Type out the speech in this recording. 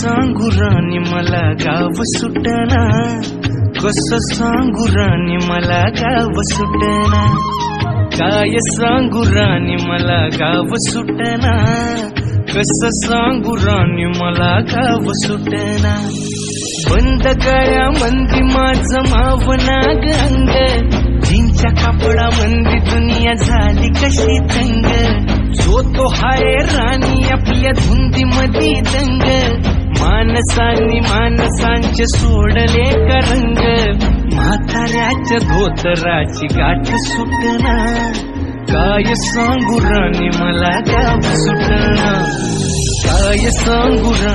सांगू राणी मला गाव सुटना, कसं सांगू राणी मला गाव सुटना, काय सांगू राणी मला गाव सुटना, कसं सांगू राणी मला गाव सुटना। बंद गळ्या मंदी माझं मावना अंग, जीनच्या कापडा मंदी दुनिया झाली कशी तंग, जो तो हाय राणी आपल्या धुंदी मधी दंग, माणसांनी माणसांचे सोडले का रंग, म्हाताऱ्याच्या धोतराची गाठ सुटना, काय सांगू राणी मला गाव सुटना, काय सांगू राणी।